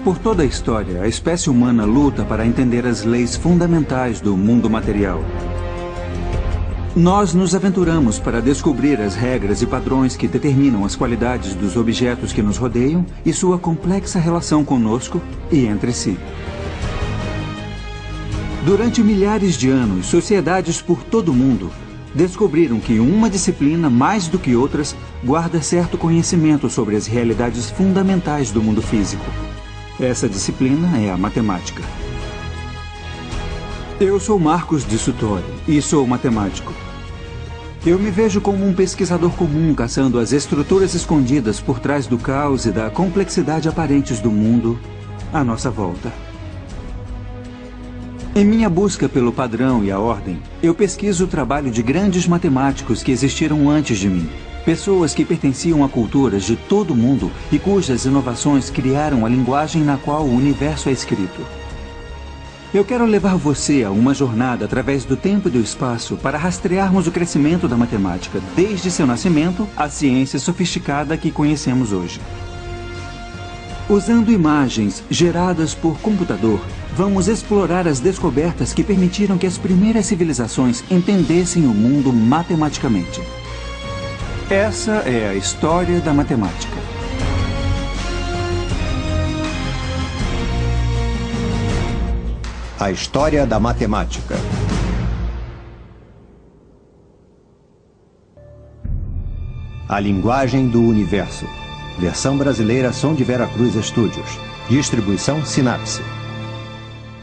Por toda a história, a espécie humana luta para entender as leis fundamentais do mundo material. Nós nos aventuramos para descobrir as regras e padrões que determinam as qualidades dos objetos que nos rodeiam e sua complexa relação conosco e entre si. Durante milhares de anos, sociedades por todo o mundo descobriram que uma disciplina, mais do que outras, guarda certo conhecimento sobre as realidades fundamentais do mundo físico. Essa disciplina é a matemática. Eu sou Marcos de Suttori e sou matemático. Eu me vejo como um pesquisador comum caçando as estruturas escondidas por trás do caos e da complexidade aparentes do mundo à nossa volta. Em minha busca pelo padrão e a ordem, eu pesquiso o trabalho de grandes matemáticos que existiram antes de mim. Pessoas que pertenciam a culturas de todo o mundo e cujas inovações criaram a linguagem na qual o universo é escrito. Eu quero levar você a uma jornada através do tempo e do espaço para rastrearmos o crescimento da matemática, desde seu nascimento à ciência sofisticada que conhecemos hoje. Usando imagens geradas por computador, vamos explorar as descobertas que permitiram que as primeiras civilizações entendessem o mundo matematicamente. Essa é a história da matemática. A história da matemática. A linguagem do universo. Versão brasileira Som de Vera Cruz Studios. Distribuição Sinapse.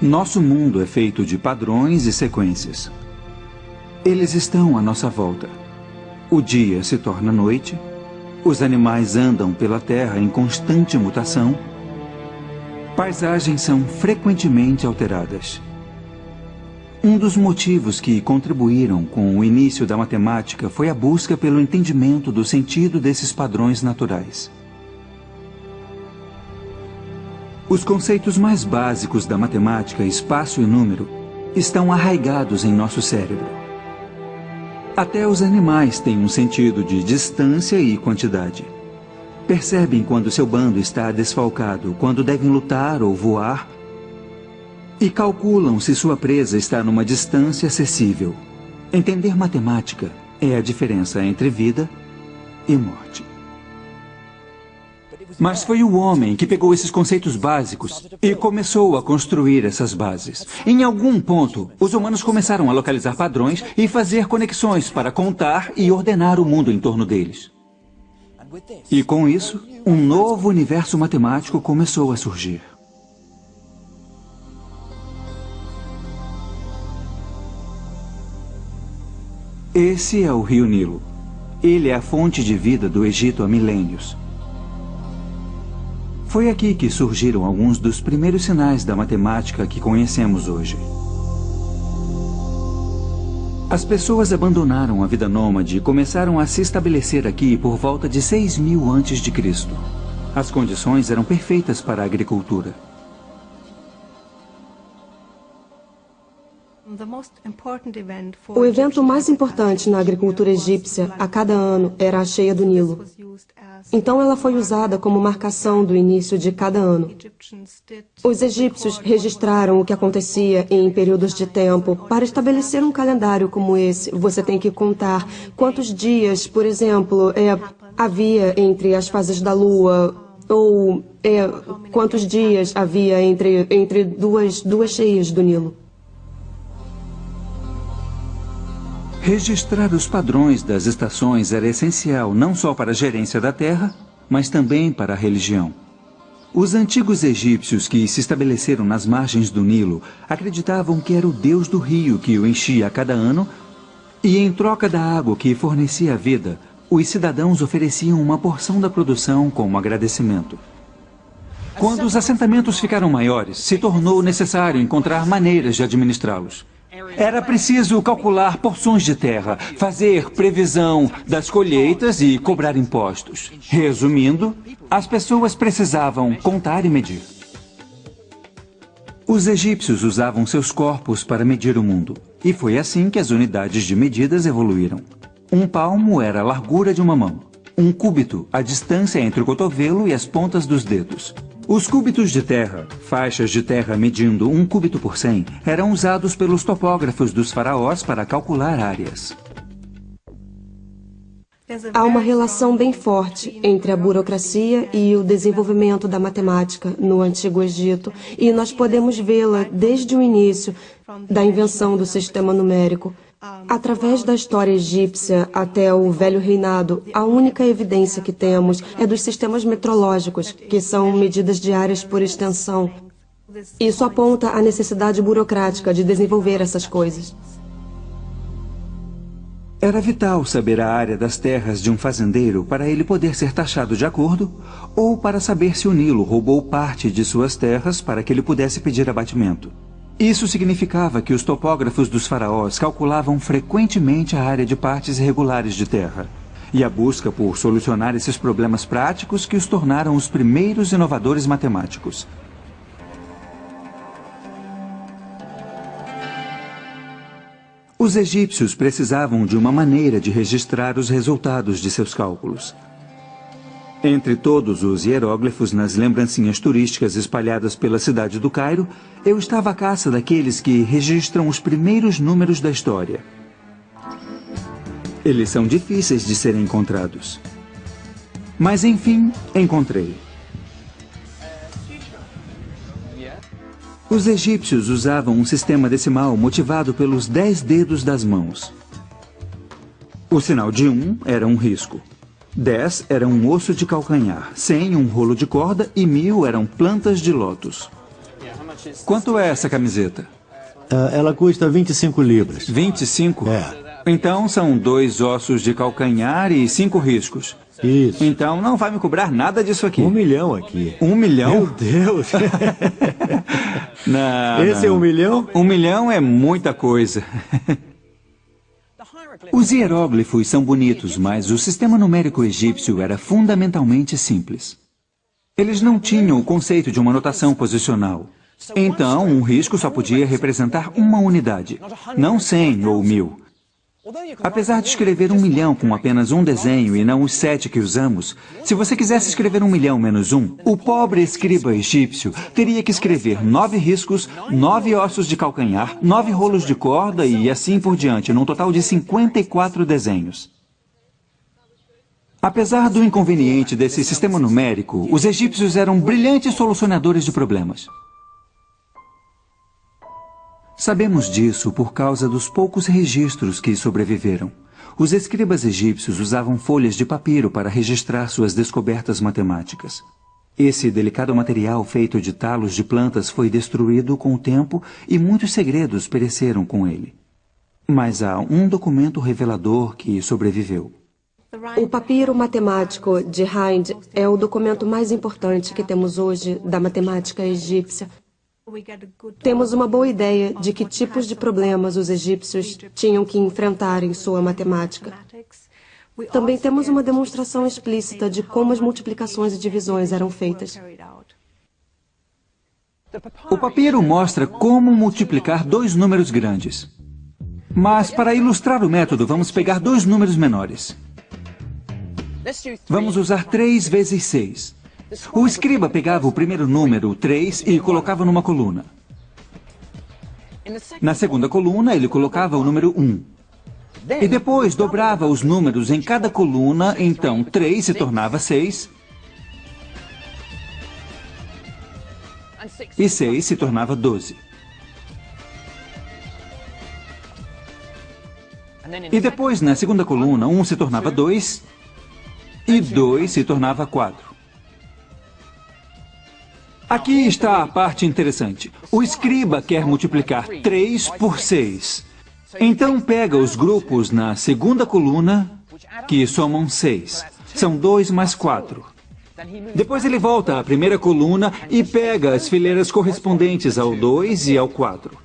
Nosso mundo é feito de padrões e sequências. Eles estão à nossa volta. O dia se torna noite, os animais andam pela terra em constante mutação, paisagens são frequentemente alteradas. Um dos motivos que contribuíram com o início da matemática foi a busca pelo entendimento do sentido desses padrões naturais. Os conceitos mais básicos da matemática, espaço e número, estão arraigados em nosso cérebro. Até os animais têm um sentido de distância e quantidade. Percebem quando seu bando está desfalcado, quando devem lutar ou voar, e calculam se sua presa está numa distância acessível. Entender matemática é a diferença entre vida e morte. Mas foi o homem que pegou esses conceitos básicos e começou a construir essas bases. Em algum ponto, os humanos começaram a localizar padrões e fazer conexões para contar e ordenar o mundo em torno deles. E com isso, um novo universo matemático começou a surgir. Esse é o Rio Nilo. Ele é a fonte de vida do Egito há milênios. Foi aqui que surgiram alguns dos primeiros sinais da matemática que conhecemos hoje. As pessoas abandonaram a vida nômade e começaram a se estabelecer aqui por volta de 6.000 a.C. As condições eram perfeitas para a agricultura. O evento mais importante na agricultura egípcia a cada ano era a cheia do Nilo. Então ela foi usada como marcação do início de cada ano. Os egípcios registraram o que acontecia em períodos de tempo. Para estabelecer um calendário como esse, você tem que contar quantos dias, por exemplo, havia entre as fases da lua, ou quantos dias havia entre duas cheias do Nilo. Registrar os padrões das estações era essencial não só para a gerência da terra, mas também para a religião. Os antigos egípcios que se estabeleceram nas margens do Nilo acreditavam que era o deus do rio que o enchia a cada ano e, em troca da água que fornecia a vida, os cidadãos ofereciam uma porção da produção como agradecimento. Quando os assentamentos ficaram maiores, se tornou necessário encontrar maneiras de administrá-los. Era preciso calcular porções de terra, fazer previsão das colheitas e cobrar impostos. Resumindo, as pessoas precisavam contar e medir. Os egípcios usavam seus corpos para medir o mundo. E foi assim que as unidades de medidas evoluíram. Um palmo era a largura de uma mão. Um cúbito, a distância entre o cotovelo e as pontas dos dedos. Os cúbitos de terra, faixas de terra medindo 1 cúbito por 100, eram usados pelos topógrafos dos faraós para calcular áreas. Há uma relação bem forte entre a burocracia e o desenvolvimento da matemática no Antigo Egito, e nós podemos vê-la desde o início da invenção do sistema numérico. Através da história egípcia até o Velho Reinado, a única evidência que temos é dos sistemas metrológicos, que são medidas diárias por extensão. Isso aponta a necessidade burocrática de desenvolver essas coisas. Era vital saber a área das terras de um fazendeiro para ele poder ser taxado de acordo, ou para saber se o Nilo roubou parte de suas terras para que ele pudesse pedir abatimento. Isso significava que os topógrafos dos faraós calculavam frequentemente a área de partes irregulares de terra, e a busca por solucionar esses problemas práticos que os tornaram os primeiros inovadores matemáticos. Os egípcios precisavam de uma maneira de registrar os resultados de seus cálculos. Entre todos os hieróglifos nas lembrancinhas turísticas espalhadas pela cidade do Cairo, eu estava à caça daqueles que registram os primeiros números da história. Eles são difíceis de serem encontrados. Mas, enfim, encontrei. Os egípcios usavam um sistema decimal motivado pelos 10 dedos das mãos. O sinal de 1 era um risco. 10 era um osso de calcanhar, 100 um rolo de corda e 1000 eram plantas de lótus. Quanto é essa camiseta? Ela custa 25 libras. 25? É. Então são 2 ossos de calcanhar e 5 riscos. Isso. Então não vai me cobrar nada disso aqui. 1 milhão aqui. 1 milhão? Meu Deus! Não, Esse é 1 milhão? 1 milhão é muita coisa. Os hieróglifos são bonitos, mas o sistema numérico egípcio era fundamentalmente simples. Eles não tinham o conceito de uma notação posicional. Então, um risco só podia representar uma unidade, não 100 ou 1000. Apesar de escrever 1 milhão com apenas um desenho e não os 7 que usamos, se você quisesse escrever 1 milhão menos 1, o pobre escriba egípcio teria que escrever 9 riscos, 9 ossos de calcanhar, 9 rolos de corda e assim por diante, num total de 54 desenhos. Apesar do inconveniente desse sistema numérico, os egípcios eram brilhantes solucionadores de problemas. Sabemos disso por causa dos poucos registros que sobreviveram. Os escribas egípcios usavam folhas de papiro para registrar suas descobertas matemáticas. Esse delicado material feito de talos de plantas foi destruído com o tempo e muitos segredos pereceram com ele. Mas há um documento revelador que sobreviveu. O papiro matemático de Hind é o documento mais importante que temos hoje da matemática egípcia. Temos uma boa ideia de que tipos de problemas os egípcios tinham que enfrentar em sua matemática. Também temos uma demonstração explícita de como as multiplicações e divisões eram feitas. O papiro mostra como multiplicar 2 números grandes. Mas, para ilustrar o método, vamos pegar 2 números menores. Vamos usar 3 vezes 6. O escriba pegava o primeiro número, 3, e colocava numa coluna. Na segunda coluna, ele colocava o número 1. E depois dobrava os números em cada coluna, então 3 se tornava 6. E 6 se tornava 12. E depois, na segunda coluna, 1 se tornava 2 e 2 se tornava 4. Aqui está a parte interessante. O escriba quer multiplicar 3 por 6. Então pega os grupos na segunda coluna, que somam 6. São 2 mais 4. Depois ele volta à primeira coluna e pega as fileiras correspondentes ao 2 e ao 4.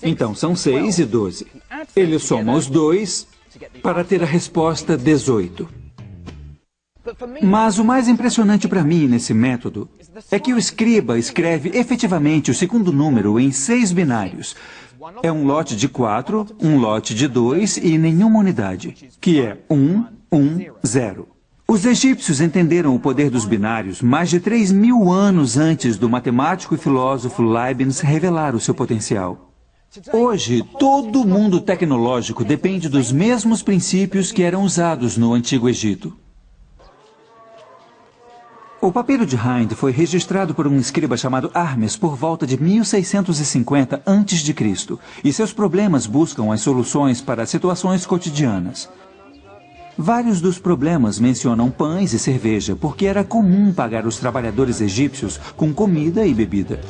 Então são 6 e 12. Ele soma os 2 para ter a resposta 18. Mas o mais impressionante para mim nesse método é que o escriba escreve efetivamente o segundo número em 6 binários. É um lote de 4, um lote de 2 e nenhuma unidade, que é 1, 1, 0. Os egípcios entenderam o poder dos binários mais de 3.000 anos antes do matemático e filósofo Leibniz revelar o seu potencial. Hoje, todo o mundo tecnológico depende dos mesmos princípios que eram usados no Antigo Egito. O papiro de Hind foi registrado por um escriba chamado Hermes por volta de 1650 a.C., e seus problemas buscam as soluções para situações cotidianas. Vários dos problemas mencionam pães e cerveja, porque era comum pagar os trabalhadores egípcios com comida e bebida.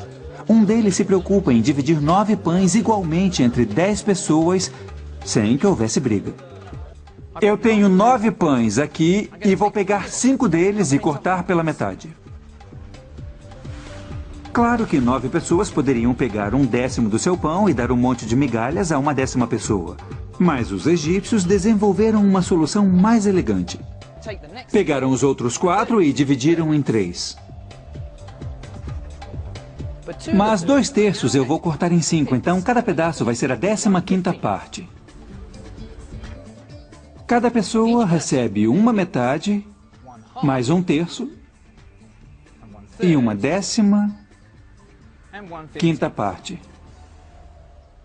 Um deles se preocupa em dividir 9 pães igualmente entre 10 pessoas, sem que houvesse briga. Eu tenho 9 pães aqui e vou pegar 5 deles e cortar pela metade. Claro que 9 pessoas poderiam pegar 1/10 do seu pão e dar um monte de migalhas a uma 10ª pessoa. Mas os egípcios desenvolveram uma solução mais elegante. Pegaram os outros 4 e dividiram em 3. Mas 2/3 eu vou cortar em 5, então cada pedaço vai ser a 15ª parte. Cada pessoa recebe uma metade, mais 1/3 e uma 15ª parte.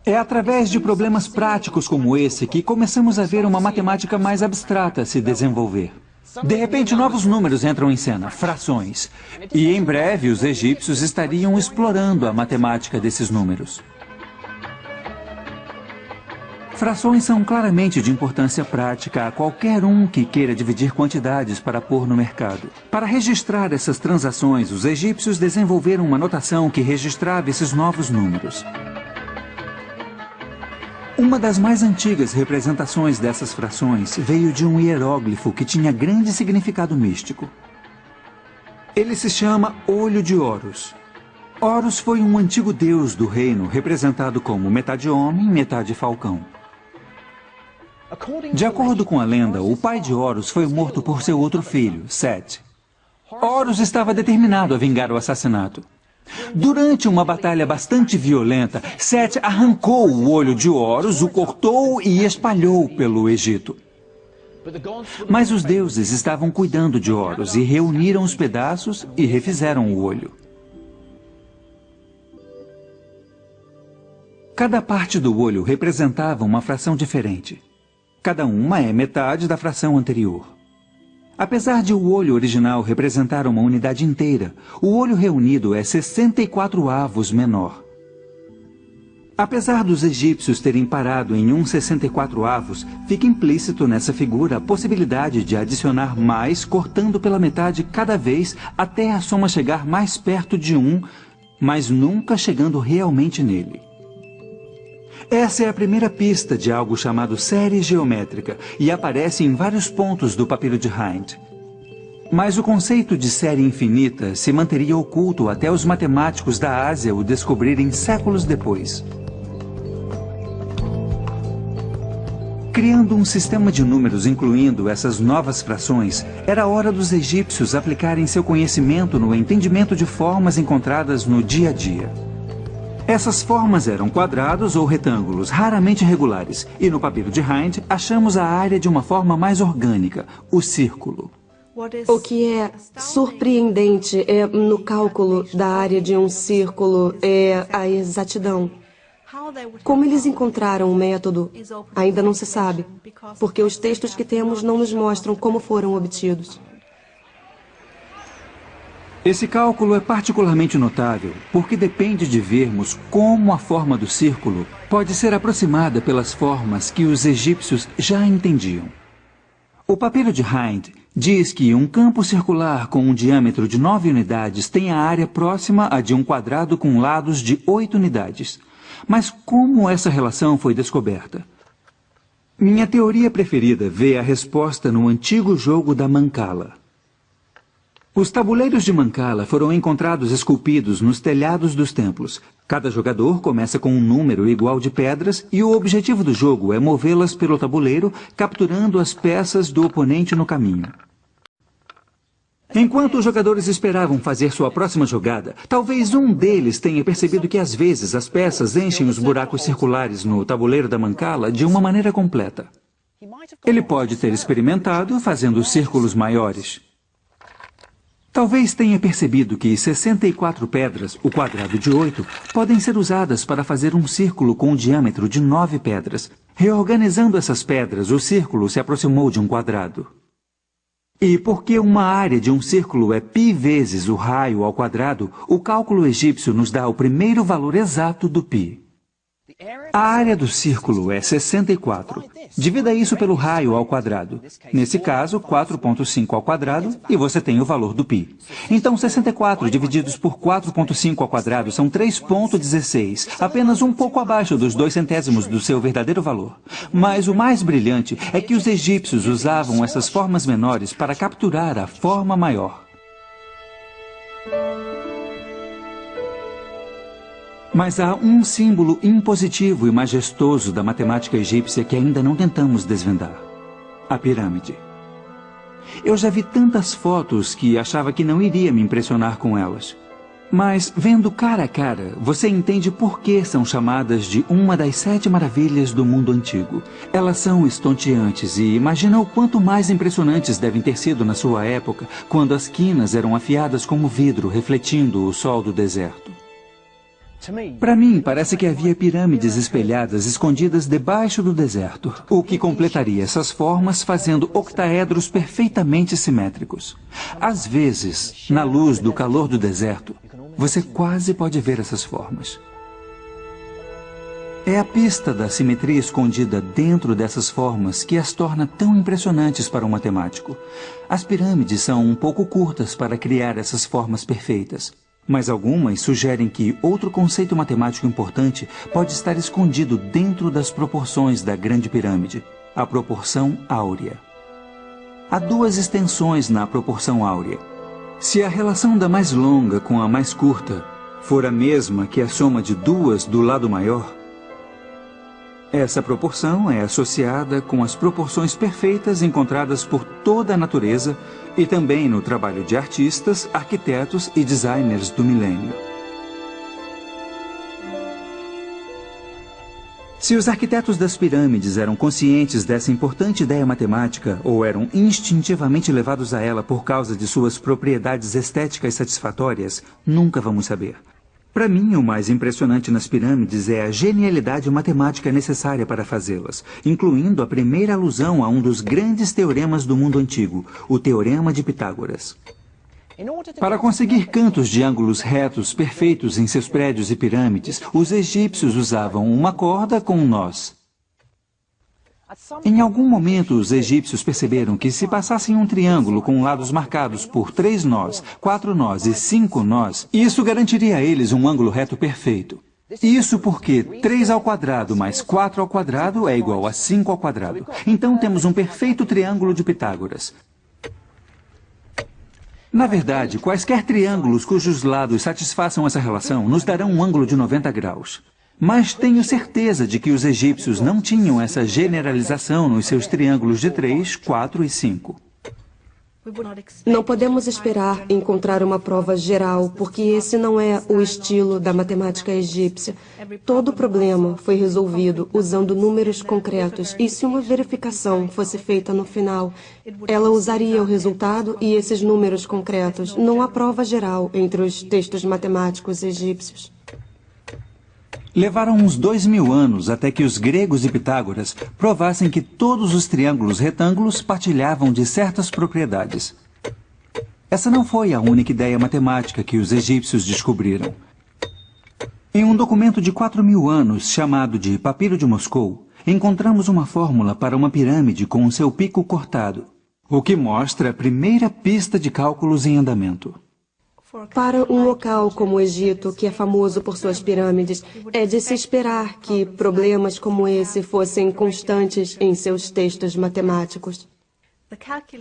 É através de problemas práticos como esse que começamos a ver uma matemática mais abstrata se desenvolver. De repente, novos números entram em cena, frações. E em breve, os egípcios estariam explorando a matemática desses números. Frações são claramente de importância prática a qualquer um que queira dividir quantidades para pôr no mercado. Para registrar essas transações, os egípcios desenvolveram uma notação que registrava esses novos números. Uma das mais antigas representações dessas frações veio de um hieróglifo que tinha grande significado místico. Ele se chama Olho de Horus. Horus foi um antigo deus do reino, representado como metade homem, metade falcão. De acordo com a lenda, o pai de Horus foi morto por seu outro filho, Set. Horus estava determinado a vingar o assassinato. Durante uma batalha bastante violenta, Set arrancou o olho de Horus, o cortou e espalhou pelo Egito. Mas os deuses estavam cuidando de Horus e reuniram os pedaços e refizeram o olho. Cada parte do olho representava uma fração diferente. Cada uma é metade da fração anterior. Apesar de o olho original representar uma unidade inteira, o olho reunido é 64 avos menor. Apesar dos egípcios terem parado em 1/64 avos, fica implícito nessa figura a possibilidade de adicionar mais, cortando pela metade cada vez até a soma chegar mais perto de 1, mas nunca chegando realmente nele. Essa é a primeira pista de algo chamado série geométrica e aparece em vários pontos do papiro de Hind. Mas o conceito de série infinita se manteria oculto até os matemáticos da Ásia o descobrirem séculos depois. Criando um sistema de números incluindo essas novas frações, era hora dos egípcios aplicarem seu conhecimento no entendimento de formas encontradas no dia a dia. Essas formas eram quadrados ou retângulos, raramente regulares, e no papiro de Hind achamos a área de uma forma mais orgânica, o círculo. O que é surpreendente no cálculo da área de um círculo é a exatidão. Como eles encontraram o método, ainda não se sabe, porque os textos que temos não nos mostram como foram obtidos. Esse cálculo é particularmente notável porque depende de vermos como a forma do círculo pode ser aproximada pelas formas que os egípcios já entendiam. O papiro de Hind diz que um campo circular com um diâmetro de 9 unidades tem a área próxima à de um quadrado com lados de 8 unidades. Mas como essa relação foi descoberta? Minha teoria preferida vê a resposta no antigo jogo da Mancala. Os tabuleiros de Mancala foram encontrados esculpidos nos telhados dos templos. Cada jogador começa com um número igual de pedras e o objetivo do jogo é movê-las pelo tabuleiro, capturando as peças do oponente no caminho. Enquanto os jogadores esperavam fazer sua próxima jogada, talvez um deles tenha percebido que às vezes as peças enchem os buracos circulares no tabuleiro da Mancala de uma maneira completa. Ele pode ter experimentado fazendo círculos maiores. Talvez tenha percebido que 64 pedras, o quadrado de 8, podem ser usadas para fazer um círculo com o diâmetro de 9 pedras. Reorganizando essas pedras, o círculo se aproximou de um quadrado. E porque uma área de um círculo é π vezes o raio ao quadrado, o cálculo egípcio nos dá o primeiro valor exato do π. A área do círculo é 64. Divida isso pelo raio ao quadrado. Nesse caso, 4,5 ao quadrado, e você tem o valor do π. Então, 64 divididos por 4,5 ao quadrado são 3,16, apenas um pouco abaixo dos 2 centésimos do seu verdadeiro valor. Mas o mais brilhante é que os egípcios usavam essas formas menores para capturar a forma maior. Mas há um símbolo impositivo e majestoso da matemática egípcia que ainda não tentamos desvendar: a pirâmide. Eu já vi tantas fotos que achava que não iria me impressionar com elas. Mas, vendo cara a cara, você entende por que são chamadas de uma das 7 maravilhas do mundo antigo. Elas são estonteantes e imagina o quanto mais impressionantes devem ter sido na sua época, quando as quinas eram afiadas como vidro, refletindo o sol do deserto. Para mim, parece que havia pirâmides espelhadas escondidas debaixo do deserto, o que completaria essas formas fazendo octaedros perfeitamente simétricos. Às vezes, na luz do calor do deserto, você quase pode ver essas formas. É a pista da simetria escondida dentro dessas formas que as torna tão impressionantes para um matemático. As pirâmides são um pouco curtas para criar essas formas perfeitas. Mas algumas sugerem que outro conceito matemático importante pode estar escondido dentro das proporções da Grande Pirâmide: a proporção áurea. Há 2 extensões na proporção áurea. Se a relação da mais longa com a mais curta for a mesma que a soma de 2 do lado maior, essa proporção é associada com as proporções perfeitas encontradas por toda a natureza e também no trabalho de artistas, arquitetos e designers do milênio. Se os arquitetos das pirâmides eram conscientes dessa importante ideia matemática ou eram instintivamente levados a ela por causa de suas propriedades estéticas satisfatórias, nunca vamos saber. Para mim, o mais impressionante nas pirâmides é a genialidade matemática necessária para fazê-las, incluindo a primeira alusão a um dos grandes teoremas do mundo antigo, o Teorema de Pitágoras. Para conseguir cantos de ângulos retos perfeitos em seus prédios e pirâmides, os egípcios usavam uma corda com um nós. Em algum momento, os egípcios perceberam que se passassem um triângulo com lados marcados por 3 nós, 4 nós e 5 nós, isso garantiria a eles um ângulo reto perfeito. Isso porque 3 ao quadrado mais 4 ao quadrado é igual a 5 ao quadrado. Então temos um perfeito triângulo de Pitágoras. Na verdade, quaisquer triângulos cujos lados satisfaçam essa relação nos darão um ângulo de 90 graus. Mas tenho certeza de que os egípcios não tinham essa generalização nos seus triângulos de 3, 4 e 5. Não podemos esperar encontrar uma prova geral, porque esse não é o estilo da matemática egípcia. Todo problema foi resolvido usando números concretos, e se uma verificação fosse feita no final, ela usaria o resultado e esses números concretos. Não há prova geral entre os textos matemáticos egípcios. Levaram uns 2000 anos até que os gregos e Pitágoras provassem que todos os triângulos retângulos partilhavam de certas propriedades. Essa não foi a única ideia matemática que os egípcios descobriram. Em um documento de 4000 anos, chamado de Papiro de Moscou, encontramos uma fórmula para uma pirâmide com o seu pico cortado, o que mostra a primeira pista de cálculos em andamento. Para um local como o Egito, que é famoso por suas pirâmides, é de se esperar que problemas como esse fossem constantes em seus textos matemáticos.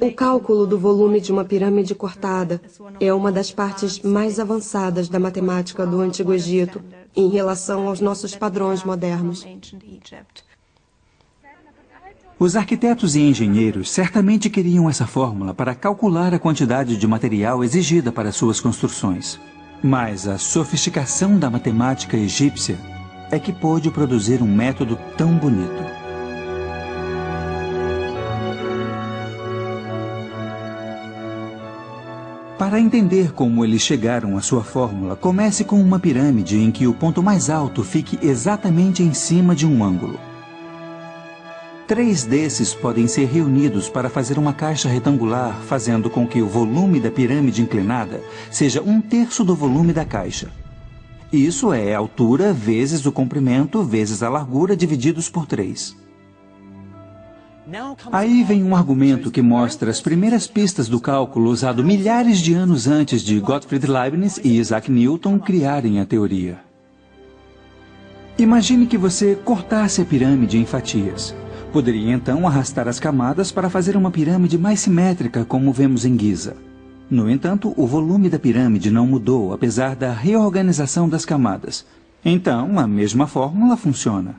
O cálculo do volume de uma pirâmide cortada é uma das partes mais avançadas da matemática do Antigo Egito em relação aos nossos padrões modernos. Os arquitetos e engenheiros certamente queriam essa fórmula para calcular a quantidade de material exigida para suas construções. Mas a sofisticação da matemática egípcia é que pôde produzir um método tão bonito. Para entender como eles chegaram à sua fórmula, comece com uma pirâmide em que o ponto mais alto fique exatamente em cima de um ângulo. 3 desses podem ser reunidos para fazer uma caixa retangular, fazendo com que o volume da pirâmide inclinada seja 1/3 do volume da caixa. Isso é a altura vezes o comprimento vezes a largura divididos por 3. Aí vem um argumento que mostra as primeiras pistas do cálculo usado milhares de anos antes de Gottfried Leibniz e Isaac Newton criarem a teoria. Imagine que você cortasse a pirâmide em fatias. Poderia então arrastar as camadas para fazer uma pirâmide mais simétrica, como vemos em Giza. No entanto, o volume da pirâmide não mudou, apesar da reorganização das camadas. Então, a mesma fórmula funciona.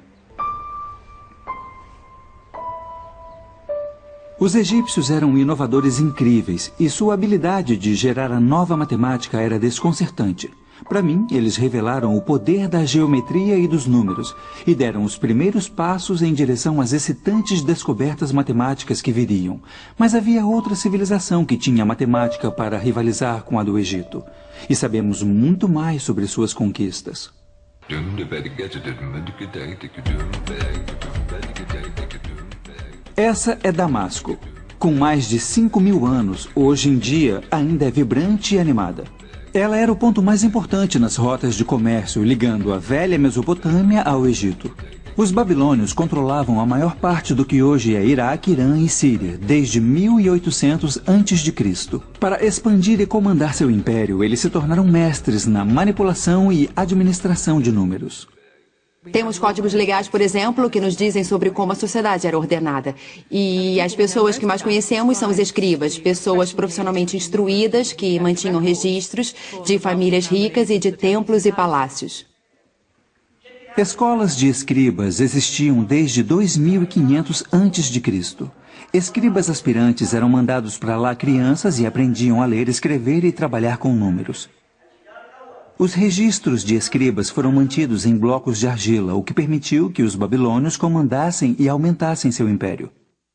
Os egípcios eram inovadores incríveis e sua habilidade de gerar a nova matemática era desconcertante. Para mim, eles revelaram o poder da geometria e dos números e deram os primeiros passos em direção às excitantes descobertas matemáticas que viriam. Mas havia outra civilização que tinha matemática para rivalizar com a do Egito. E sabemos muito mais sobre suas conquistas. Essa é Damasco. Com mais de 5.000 anos, hoje em dia ainda é vibrante e animada. Ela era o ponto mais importante nas rotas de comércio, ligando a velha Mesopotâmia ao Egito. Os babilônios controlavam a maior parte do que hoje é Iraque, Irã e Síria, desde 1800 a.C. Para expandir e comandar seu império, eles se tornaram mestres na manipulação e administração de números. Temos códigos legais, por exemplo, que nos dizem sobre como a sociedade era ordenada. E as pessoas que mais conhecemos são os escribas, pessoas profissionalmente instruídas que mantinham registros de famílias ricas e de templos e palácios. Escolas de escribas existiam desde 2500 a.C. Escribas aspirantes eram mandados para lá crianças e aprendiam a ler, escrever e trabalhar com números. Os registros de escribas foram mantidos em blocos de argila, o que permitiu que os babilônios comandassem e aumentassem seu império.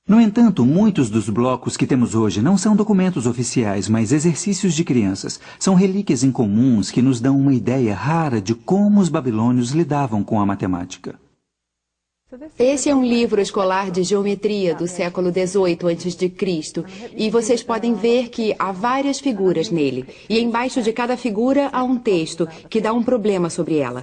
No entanto, muitos dos blocos que temos hoje não são documentos oficiais, mas exercícios de crianças. São relíquias incomuns que nos dão uma ideia rara de como os babilônios lidavam com a matemática. Esse é um livro escolar de geometria do século XVIII a.C. e vocês podem ver que há várias figuras nele. E embaixo de cada figura há um texto que dá um problema sobre ela.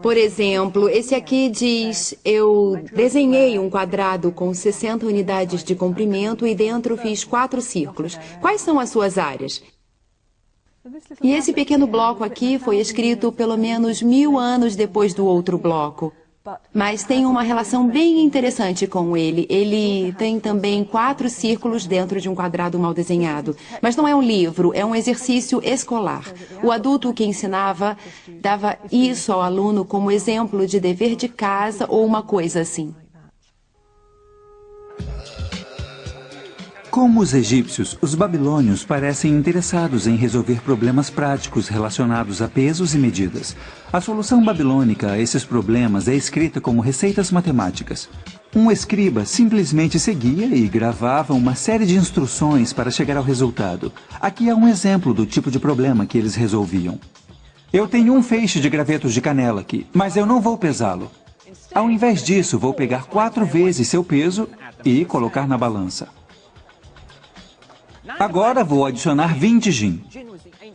Por exemplo, esse aqui diz: eu desenhei um quadrado com 60 unidades de comprimento e dentro fiz 4 círculos. Quais são as suas áreas? E esse pequeno bloco aqui foi escrito pelo menos 1000 anos depois do outro bloco. Mas tem uma relação bem interessante com ele. Ele tem também 4 círculos dentro de um quadrado mal desenhado. Mas não é um livro, é um exercício escolar. O adulto que ensinava dava isso ao aluno como exemplo de dever de casa ou uma coisa assim. Como os egípcios, os babilônios parecem interessados em resolver problemas práticos relacionados a pesos e medidas. A solução babilônica a esses problemas é escrita como receitas matemáticas. Um escriba simplesmente seguia e gravava uma série de instruções para chegar ao resultado. Aqui é um exemplo do tipo de problema que eles resolviam. Eu tenho um feixe de gravetos de canela aqui, mas eu não vou pesá-lo. Ao invés disso, vou pegar 4 vezes seu peso e colocar na balança. Agora vou adicionar 20 jin.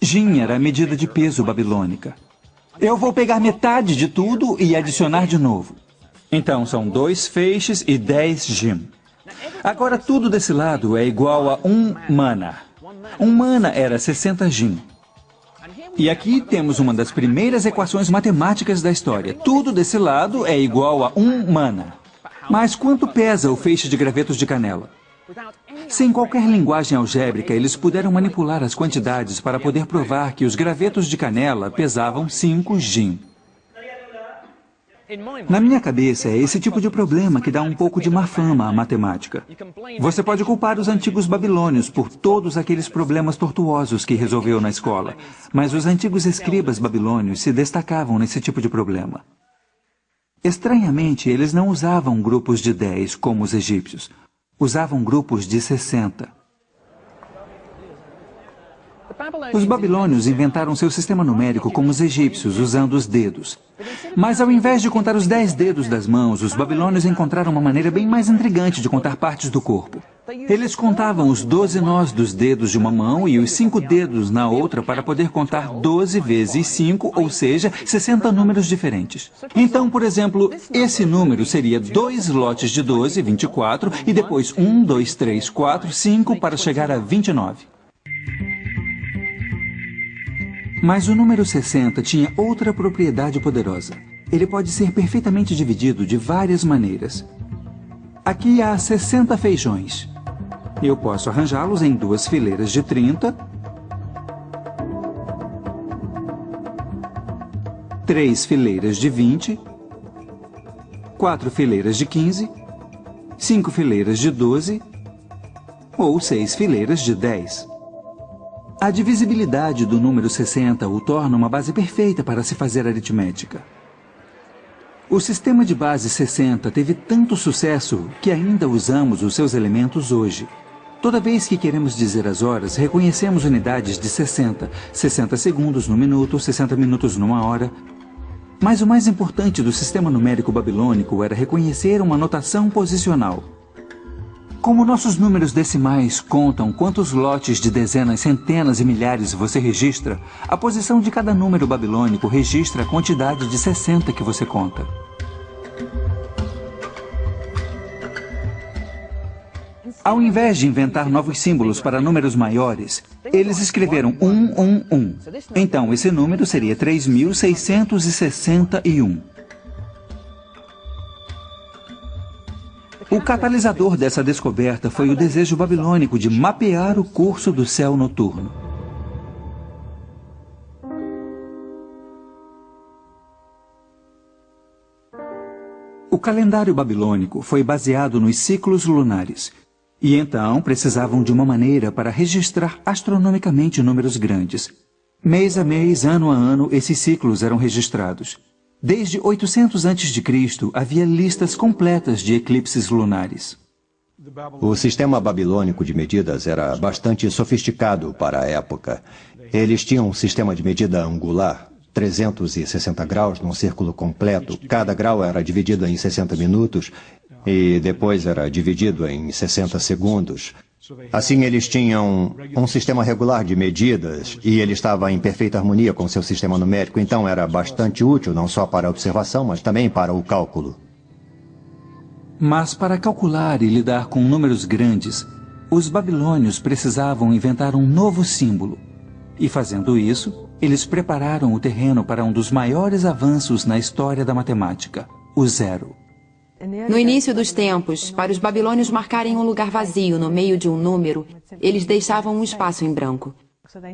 Jin era a medida de peso babilônica. Eu vou pegar metade de tudo e adicionar de novo. Então são 2 feixes e 10 jin. Agora tudo desse lado é igual a 1 mana. 1 mana era 60 jin. E aqui temos uma das primeiras equações matemáticas da história. Tudo desse lado é igual a 1 mana. Mas quanto pesa o feixe de gravetos de canela? Sem qualquer linguagem algébrica, eles puderam manipular as quantidades para poder provar que os gravetos de canela pesavam 5 jin. Na minha cabeça, é esse tipo de problema que dá um pouco de má fama à matemática. Você pode culpar os antigos babilônios por todos aqueles problemas tortuosos que resolveu na escola, mas os antigos escribas babilônios se destacavam nesse tipo de problema. Estranhamente, eles não usavam grupos de 10 como os egípcios. Usavam grupos de 60. Os babilônios inventaram seu sistema numérico como os egípcios, usando os dedos. Mas ao invés de contar os 10 dedos das mãos, os babilônios encontraram uma maneira bem mais intrigante de contar partes do corpo. Eles contavam os 12 nós dos dedos de uma mão e os 5 dedos na outra para poder contar 12 vezes 5, ou seja, 60 números diferentes. Então, por exemplo, esse número seria 2 lotes de 12, 24, e depois 1, 2, 3, 4, 5 para chegar a 29. Mas o número 60 tinha outra propriedade poderosa. Ele pode ser perfeitamente dividido de várias maneiras. Aqui há 60 feijões. Eu posso arranjá-los em 2 fileiras de 30, 3 fileiras de 20, 4 fileiras de 15, 5 fileiras de 12 ou 6 fileiras de 10. A divisibilidade do número 60 o torna uma base perfeita para se fazer aritmética. O sistema de base 60 teve tanto sucesso que ainda usamos os seus elementos hoje. Toda vez que queremos dizer as horas, reconhecemos unidades de 60, 60 segundos no minuto, 60 minutos numa hora. Mas o mais importante do sistema numérico babilônico era reconhecer uma notação posicional. Como nossos números decimais contam quantos lotes de dezenas, centenas e milhares você registra, a posição de cada número babilônico registra a quantidade de 60 que você conta. Ao invés de inventar novos símbolos para números maiores, eles escreveram 111. Então, esse número seria 3.661. O catalisador dessa descoberta foi o desejo babilônico de mapear o curso do céu noturno. O calendário babilônico foi baseado nos ciclos lunares. E então precisavam de uma maneira para registrar astronomicamente números grandes. Mês a mês, ano a ano, esses ciclos eram registrados. Desde 800 a.C., havia listas completas de eclipses lunares. O sistema babilônico de medidas era bastante sofisticado para a época. Eles tinham um sistema de medida angular, 360 graus num círculo completo. Cada grau era dividido em 60 minutos e depois era dividido em 60 segundos. Assim, eles tinham um sistema regular de medidas e ele estava em perfeita harmonia com seu sistema numérico, então era bastante útil não só para a observação, mas também para o cálculo. Mas para calcular e lidar com números grandes, os babilônios precisavam inventar um novo símbolo. E fazendo isso, eles prepararam o terreno para um dos maiores avanços na história da matemática, o zero. No início dos tempos, para os babilônios marcarem um lugar vazio no meio de um número, eles deixavam um espaço em branco.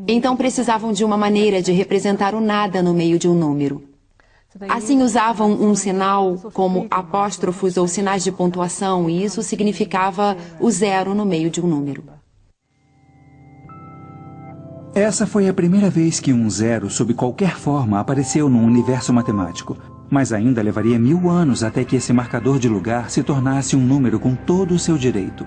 Então precisavam de uma maneira de representar o nada no meio de um número. Assim usavam um sinal como apóstrofos ou sinais de pontuação, e isso significava o zero no meio de um número. Essa foi a primeira vez que um zero, sob qualquer forma, apareceu no universo matemático. Mas ainda levaria 1000 anos até que esse marcador de lugar se tornasse um número com todo o seu direito.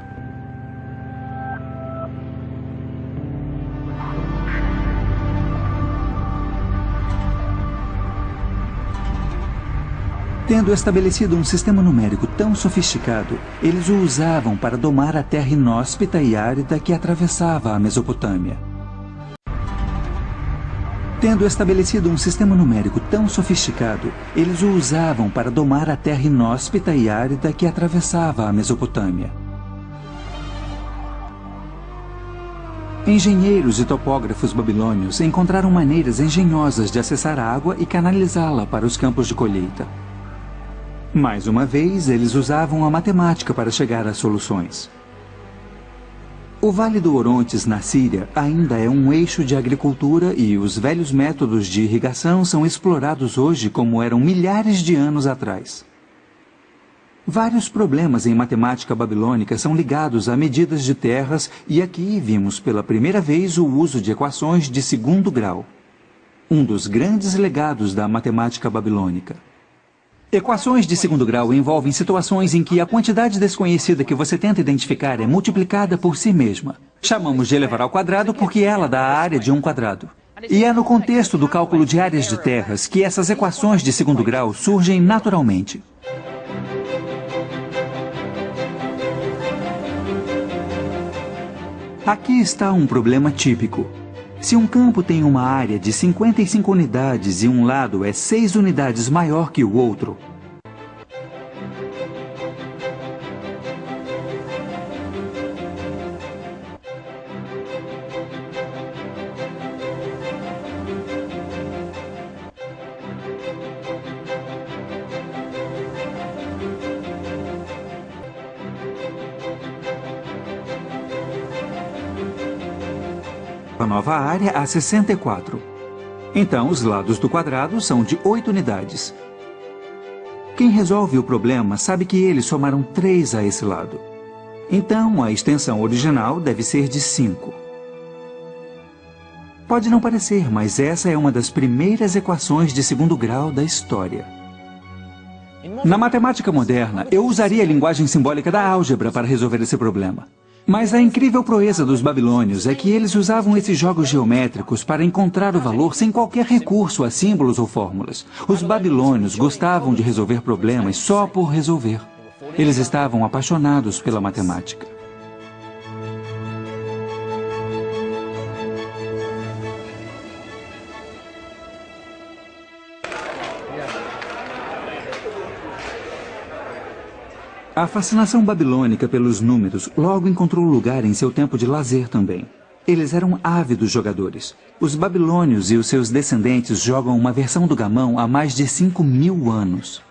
Tendo estabelecido um sistema numérico tão sofisticado, eles o usavam para domar a terra inóspita e árida que atravessava a Mesopotâmia. Tendo estabelecido um sistema numérico tão sofisticado, eles o usavam para domar a terra inóspita e árida que atravessava a Mesopotâmia. Engenheiros e topógrafos babilônios encontraram maneiras engenhosas de acessar a água e canalizá-la para os campos de colheita. Mais uma vez, eles usavam a matemática para chegar às soluções. O Vale do Orontes, na Síria, ainda é um eixo de agricultura e os velhos métodos de irrigação são explorados hoje como eram milhares de anos atrás. Vários problemas em matemática babilônica são ligados a medidas de terras e aqui vimos pela primeira vez o uso de equações de segundo grau. Um dos grandes legados da matemática babilônica. Equações de segundo grau envolvem situações em que a quantidade desconhecida que você tenta identificar é multiplicada por si mesma. Chamamos de elevar ao quadrado porque ela dá a área de um quadrado. E é no contexto do cálculo de áreas de terras que essas equações de segundo grau surgem naturalmente. Aqui está um problema típico. Se um campo tem uma área de 55 unidades e um lado é 6 unidades maior que o outro, a nova área a 64. Então, os lados do quadrado são de 8 unidades. Quem resolve o problema sabe que eles somaram 3 a esse lado. Então, a extensão original deve ser de 5. Pode não parecer, mas essa é uma das primeiras equações de segundo grau da história. Na matemática moderna, eu usaria a linguagem simbólica da álgebra para resolver esse problema. Mas a incrível proeza dos babilônios é que eles usavam esses jogos geométricos para encontrar o valor sem qualquer recurso a símbolos ou fórmulas. Os babilônios gostavam de resolver problemas só por resolver. Eles estavam apaixonados pela matemática. A fascinação babilônica pelos números logo encontrou lugar em seu tempo de lazer também. Eles eram ávidos jogadores. Os babilônios e os seus descendentes jogam uma versão do gamão há mais de 5.000 anos.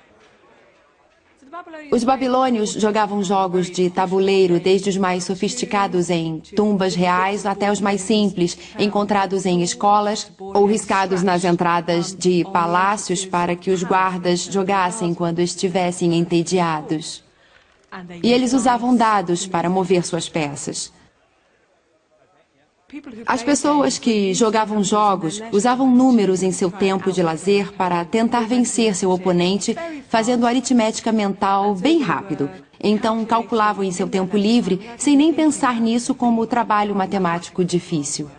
Os babilônios jogavam jogos de tabuleiro, desde os mais sofisticados em tumbas reais até os mais simples, encontrados em escolas ou riscados nas entradas de palácios para que os guardas jogassem quando estivessem entediados. E eles usavam dados para mover suas peças. As pessoas que jogavam jogos usavam números em seu tempo de lazer para tentar vencer seu oponente, fazendo aritmética mental bem rápido. Então, calculavam em seu tempo livre, sem nem pensar nisso como trabalho matemático difícil.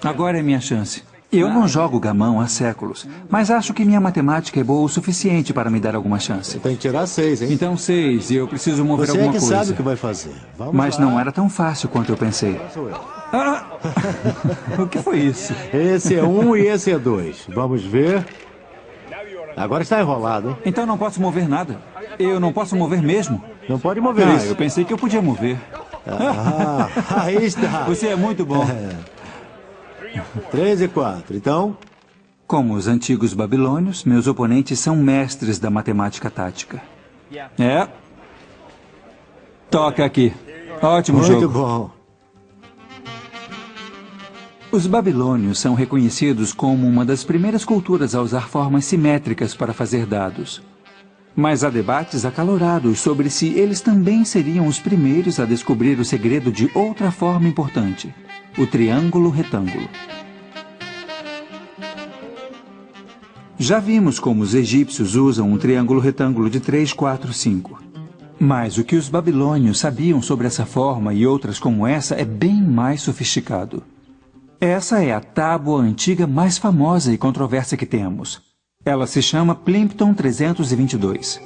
Agora é minha chance. Eu não jogo gamão há séculos, mas acho que minha matemática é boa o suficiente para me dar alguma chance. Tem que tirar 6, hein? Então 6, e eu preciso mover alguma coisa. Você é que sabe o que vai fazer. Vamos Mas lá. não era tão fácil quanto eu pensei. Ah! O que foi isso? Esse é 1 e esse é 2. Vamos ver. Agora está enrolado, hein? Então não posso mover nada. Eu não posso mover mesmo? Não pode mover isso. Eu pensei que eu podia mover. Aí está. Você é muito bom. 3 e 4, então? Como os antigos babilônios, meus oponentes são mestres da matemática tática. É. Toca aqui. Ótimo jogo. Muito bom. Os babilônios são reconhecidos como uma das primeiras culturas a usar formas simétricas para fazer dados. Mas há debates acalorados sobre se eles também seriam os primeiros a descobrir o segredo de outra forma importante: o triângulo retângulo. Já vimos como os egípcios usam um triângulo retângulo de 3, 4, 5. Mas o que os babilônios sabiam sobre essa forma e outras como essa é bem mais sofisticado. Essa é a tábua antiga mais famosa e controversa que temos. Ela se chama Plimpton 322.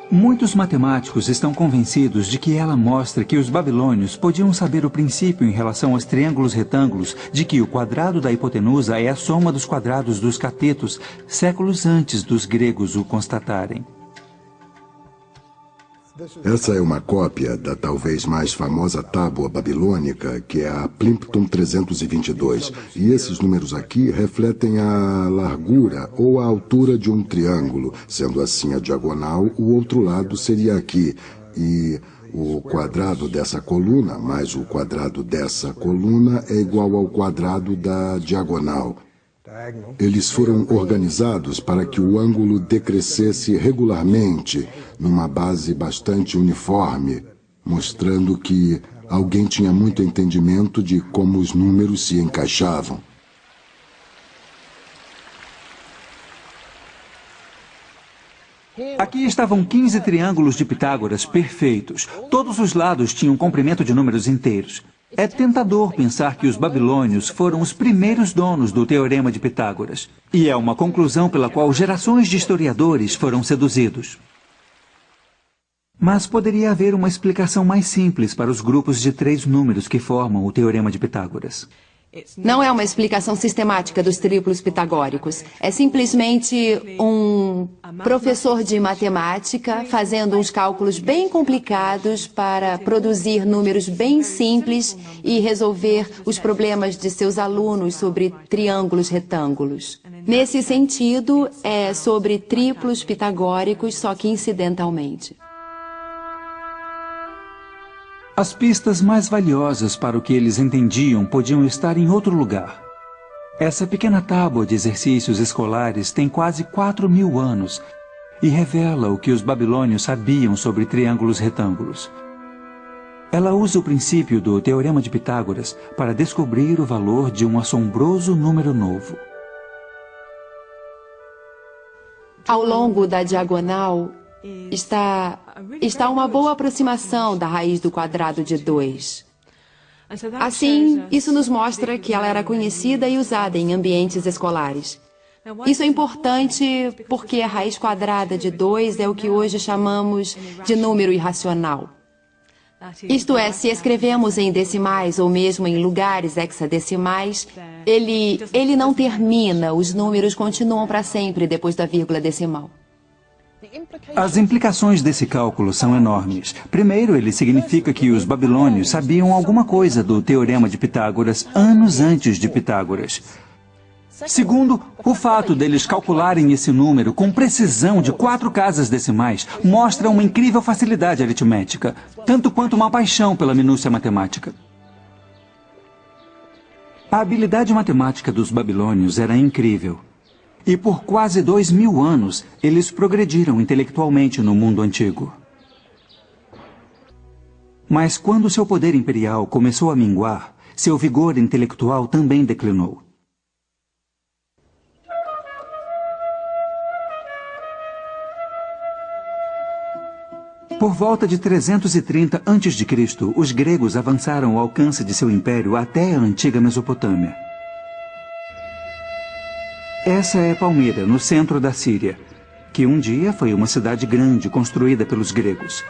Muitos matemáticos estão convencidos de que ela mostra que os babilônios podiam saber o princípio em relação aos triângulos retângulos de que o quadrado da hipotenusa é a soma dos quadrados dos catetos, séculos antes dos gregos o constatarem. Essa é uma cópia da talvez mais famosa tábua babilônica, que é a Plimpton 322. E esses números aqui refletem a largura ou a altura de um triângulo. Sendo assim a diagonal, o outro lado seria aqui. E o quadrado dessa coluna mais o quadrado dessa coluna é igual ao quadrado da diagonal. Eles foram organizados para que o ângulo decrescesse regularmente, numa base bastante uniforme, mostrando que alguém tinha muito entendimento de como os números se encaixavam. Aqui estavam 15 triângulos de Pitágoras perfeitos. Todos os lados tinham comprimento de números inteiros. É tentador pensar que os babilônios foram os primeiros donos do Teorema de Pitágoras. E é uma conclusão pela qual gerações de historiadores foram seduzidos. Mas poderia haver uma explicação mais simples para os grupos de 3 números que formam o Teorema de Pitágoras. Não é uma explicação sistemática dos triplos pitagóricos. É simplesmente um professor de matemática fazendo uns cálculos bem complicados para produzir números bem simples e resolver os problemas de seus alunos sobre triângulos retângulos. Nesse sentido, é sobre triplos pitagóricos, só que incidentalmente. As pistas mais valiosas para o que eles entendiam podiam estar em outro lugar. Essa pequena tábua de exercícios escolares tem quase 4.000 anos e revela o que os babilônios sabiam sobre triângulos retângulos. Ela usa o princípio do Teorema de Pitágoras para descobrir o valor de um assombroso número novo. Ao longo da diagonal está uma boa aproximação da raiz do quadrado de 2. Assim, isso nos mostra que ela era conhecida e usada em ambientes escolares. Isso é importante porque a raiz quadrada de 2 é o que hoje chamamos de número irracional. Isto é, se escrevemos em decimais ou mesmo em lugares hexadecimais, ele não termina, os números continuam para sempre depois da vírgula decimal. As implicações desse cálculo são enormes. Primeiro, ele significa que os babilônios sabiam alguma coisa do Teorema de Pitágoras anos antes de Pitágoras. Segundo, o fato deles calcularem esse número com precisão de 4 casas decimais mostra uma incrível facilidade aritmética, tanto quanto uma paixão pela minúcia matemática. A habilidade matemática dos babilônios era incrível. E por quase 2.000 anos, eles progrediram intelectualmente no mundo antigo. Mas quando seu poder imperial começou a minguar, seu vigor intelectual também declinou. Por volta de 330 a.C., os gregos avançaram ao alcance de seu império até a antiga Mesopotâmia. Essa é Palmira, no centro da Síria, que um dia foi uma cidade grande construída pelos gregos.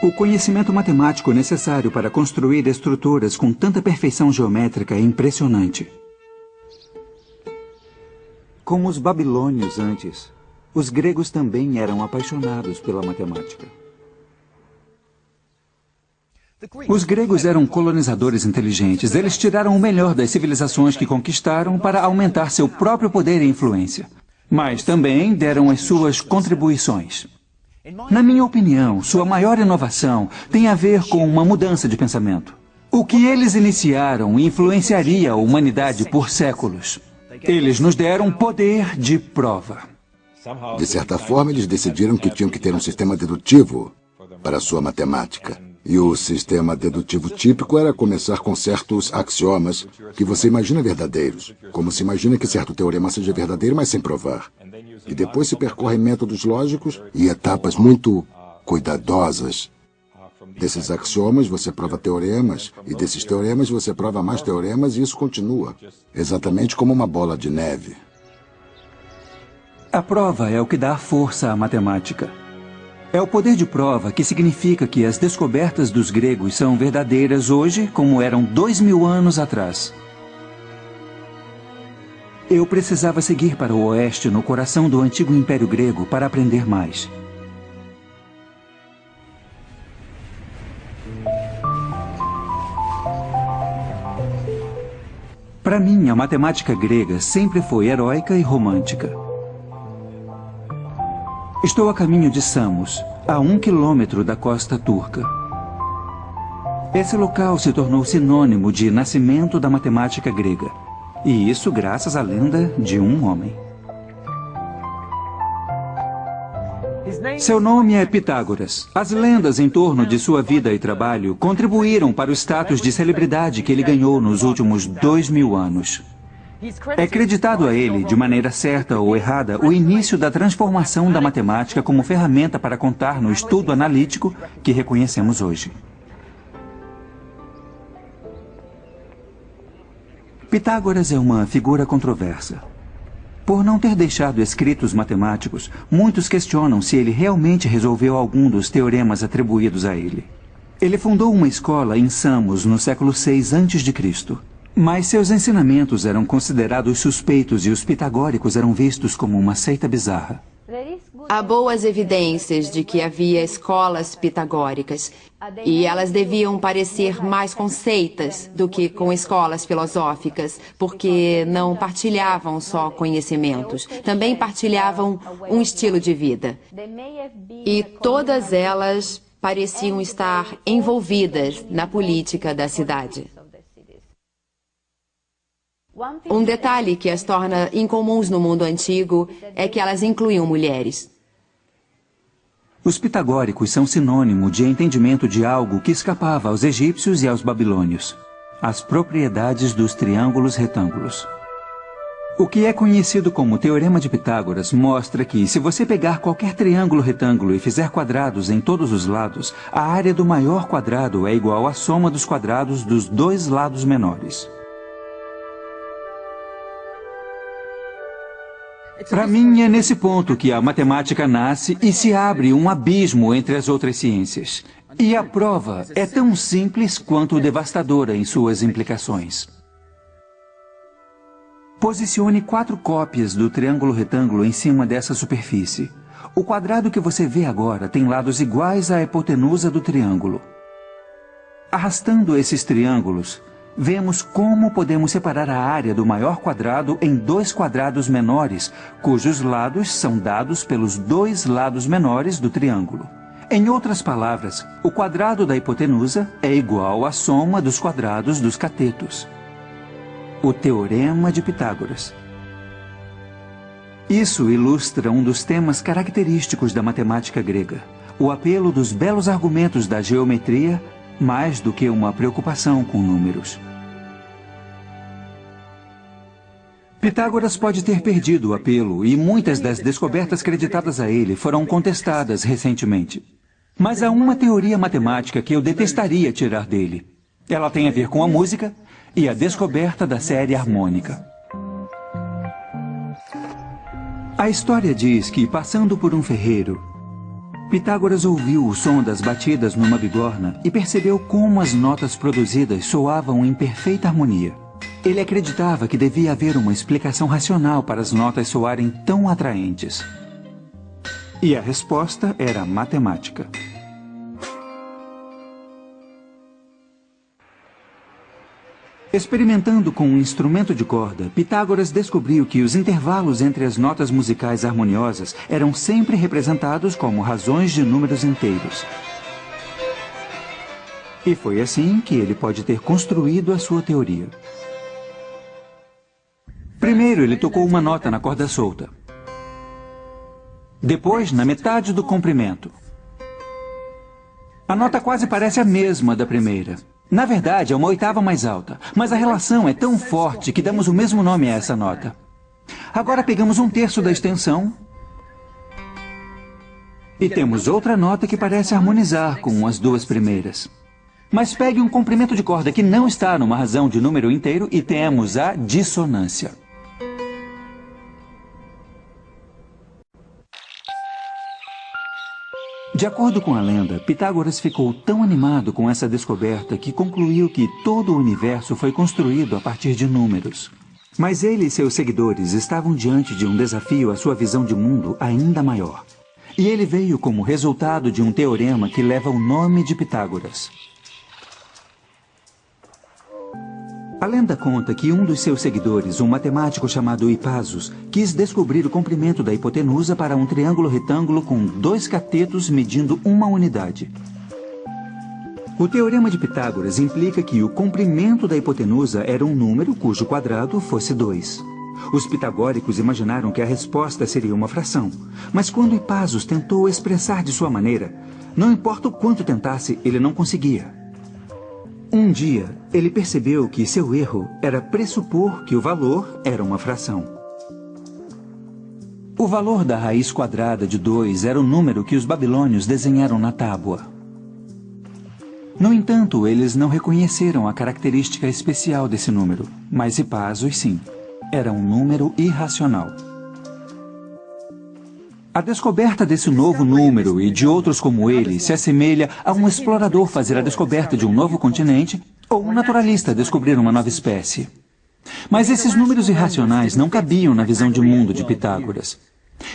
O conhecimento matemático necessário para construir estruturas com tanta perfeição geométrica é impressionante. Como os babilônios antes, os gregos também eram apaixonados pela matemática. Os gregos eram colonizadores inteligentes. Eles tiraram o melhor das civilizações que conquistaram para aumentar seu próprio poder e influência. Mas também deram as suas contribuições. Na minha opinião, sua maior inovação tem a ver com uma mudança de pensamento. O que eles iniciaram influenciaria a humanidade por séculos. Eles nos deram poder de prova. De certa forma, eles decidiram que tinham que ter um sistema dedutivo para a sua matemática. E o sistema dedutivo típico era começar com certos axiomas que você imagina verdadeiros. Como se imagina que certo teorema seja verdadeiro, mas sem provar. E depois se percorrem métodos lógicos e etapas muito cuidadosas. Desses axiomas você prova teoremas, e desses teoremas você prova mais teoremas, e isso continua. Exatamente como uma bola de neve. A prova é o que dá força à matemática. É o poder de prova que significa que as descobertas dos gregos são verdadeiras hoje, como eram 2.000 anos atrás. Eu precisava seguir para o oeste, no coração do antigo Império Grego, para aprender mais. Para mim, a matemática grega sempre foi heróica e romântica. Estou a caminho de Samos, a 1 quilômetro da costa turca. Esse local se tornou sinônimo de nascimento da matemática grega. E isso graças à lenda de um homem. Seu nome é Pitágoras. As lendas em torno de sua vida e trabalho contribuíram para o status de celebridade que ele ganhou nos últimos 2.000 anos. É creditado a ele, de maneira certa ou errada, o início da transformação da matemática como ferramenta para contar no estudo analítico que reconhecemos hoje. Pitágoras é uma figura controversa. Por não ter deixado escritos matemáticos, muitos questionam se ele realmente resolveu algum dos teoremas atribuídos a ele. Ele fundou uma escola em Samos no século VI a.C., mas seus ensinamentos eram considerados suspeitos e os pitagóricos eram vistos como uma seita bizarra. Há boas evidências de que havia escolas pitagóricas e elas deviam parecer mais com seitas do que com escolas filosóficas, porque não partilhavam só conhecimentos, também partilhavam um estilo de vida. E todas elas pareciam estar envolvidas na política da cidade. Um detalhe que as torna incomuns no mundo antigo é que elas incluíam mulheres. Os pitagóricos são sinônimo de entendimento de algo que escapava aos egípcios e aos babilônios: as propriedades dos triângulos retângulos. O que é conhecido como Teorema de Pitágoras mostra que, se você pegar qualquer triângulo retângulo e fizer quadrados em todos os lados, a área do maior quadrado é igual à soma dos quadrados dos dois lados menores. Para mim, é nesse ponto que a matemática nasce e se abre um abismo entre as outras ciências. E a prova é tão simples quanto devastadora em suas implicações. Posicione 4 cópias do triângulo retângulo em cima dessa superfície. O quadrado que você vê agora tem lados iguais à hipotenusa do triângulo. Arrastando esses triângulos, vemos como podemos separar a área do maior quadrado em 2 quadrados menores, cujos lados são dados pelos 2 lados menores do triângulo. Em outras palavras, o quadrado da hipotenusa é igual à soma dos quadrados dos catetos. O Teorema de Pitágoras. Isso ilustra um dos temas característicos da matemática grega: o apelo dos belos argumentos da geometria, mais do que uma preocupação com números. Pitágoras pode ter perdido o apelo e muitas das descobertas creditadas a ele foram contestadas recentemente. Mas há uma teoria matemática que eu detestaria tirar dele. Ela tem a ver com a música e a descoberta da série harmônica. A história diz que, passando por um ferreiro, Pitágoras ouviu o som das batidas numa bigorna e percebeu como as notas produzidas soavam em perfeita harmonia. Ele acreditava que devia haver uma explicação racional para as notas soarem tão atraentes. E a resposta era matemática. Experimentando com um instrumento de corda, Pitágoras descobriu que os intervalos entre as notas musicais harmoniosas eram sempre representados como razões de números inteiros. E foi assim que ele pode ter construído a sua teoria. Primeiro, ele tocou uma nota na corda solta. Depois, na metade do comprimento. A nota quase parece a mesma da primeira. Na verdade, é uma oitava mais alta, mas a relação é tão forte que damos o mesmo nome a essa nota. Agora pegamos um terço da extensão e temos outra nota que parece harmonizar com as duas primeiras. Mas pegue um comprimento de corda que não está numa razão de número inteiro e temos a dissonância. De acordo com a lenda, Pitágoras ficou tão animado com essa descoberta que concluiu que todo o universo foi construído a partir de números. Mas ele e seus seguidores estavam diante de um desafio à sua visão de mundo ainda maior. E ele veio como resultado de um teorema que leva o nome de Pitágoras. A lenda conta que um dos seus seguidores, um matemático chamado Hipasos, quis descobrir o comprimento da hipotenusa para um triângulo retângulo com 2 catetos medindo 1 unidade. O Teorema de Pitágoras implica que o comprimento da hipotenusa era um número cujo quadrado fosse 2. Os pitagóricos imaginaram que a resposta seria uma fração, mas quando Hipasos tentou expressar de sua maneira, não importa o quanto tentasse, ele não conseguia. Um dia, ele percebeu que seu erro era pressupor que o valor era uma fração. O valor da raiz quadrada de 2 era o número que os babilônios desenharam na tábua. No entanto, eles não reconheceram a característica especial desse número, mas Hippasos sim. Era um número irracional. A descoberta desse novo número e de outros como ele se assemelha a um explorador fazer a descoberta de um novo continente ou um naturalista descobrir uma nova espécie. Mas esses números irracionais não cabiam na visão de mundo de Pitágoras.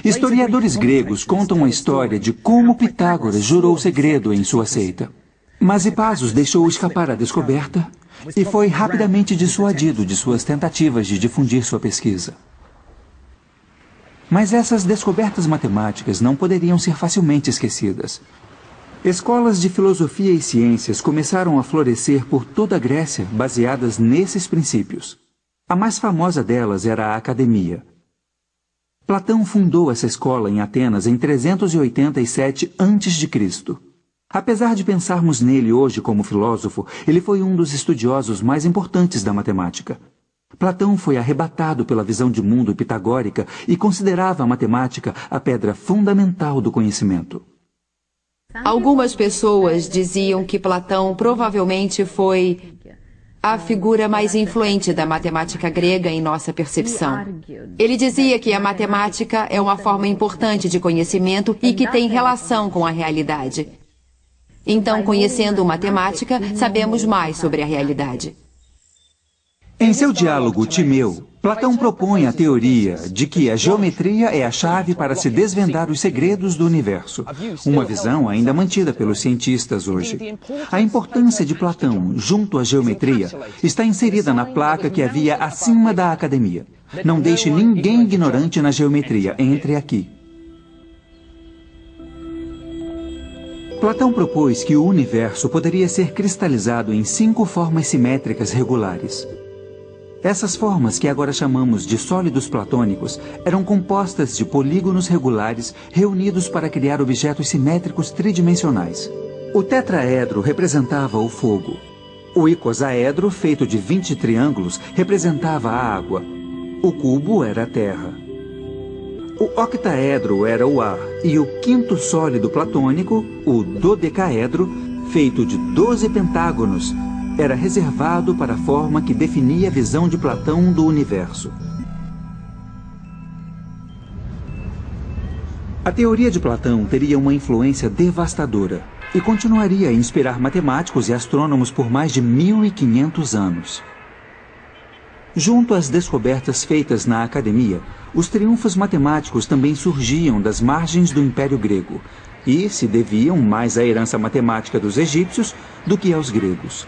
Historiadores gregos contam a história de como Pitágoras jurou o segredo em sua seita. Mas Hippasos deixou escapar a descoberta e foi rapidamente dissuadido de suas tentativas de difundir sua pesquisa. Mas essas descobertas matemáticas não poderiam ser facilmente esquecidas. Escolas de filosofia e ciências começaram a florescer por toda a Grécia baseadas nesses princípios. A mais famosa delas era a Academia. Platão fundou essa escola em Atenas em 387 a.C. Apesar de pensarmos nele hoje como filósofo, ele foi um dos estudiosos mais importantes da matemática. Platão foi arrebatado pela visão de mundo pitagórica e considerava a matemática a pedra fundamental do conhecimento. Algumas pessoas diziam que Platão provavelmente foi a figura mais influente da matemática grega em nossa percepção. Ele dizia que a matemática é uma forma importante de conhecimento e que tem relação com a realidade. Então, conhecendo matemática, sabemos mais sobre a realidade. Em seu diálogo Timeu, Platão propõe a teoria de que a geometria é a chave para se desvendar os segredos do universo, uma visão ainda mantida pelos cientistas hoje. A importância de Platão junto à geometria está inserida na placa que havia acima da academia. Não deixe ninguém ignorante na geometria, entre aqui. Platão propôs que o universo poderia ser cristalizado em 5 formas simétricas regulares. Essas formas, que agora chamamos de sólidos platônicos, eram compostas de polígonos regulares reunidos para criar objetos simétricos tridimensionais. O tetraedro representava o fogo. O icosaedro, feito de 20 triângulos, representava a água. O cubo era a terra. O octaedro era o ar, e o quinto sólido platônico, o dodecaedro, feito de 12 pentágonos, era reservado para a forma que definia a visão de Platão do universo. A teoria de Platão teria uma influência devastadora e continuaria a inspirar matemáticos e astrônomos por mais de 1500 anos. Junto às descobertas feitas na academia, os triunfos matemáticos também surgiam das margens do Império Grego e se deviam mais à herança matemática dos egípcios do que aos gregos.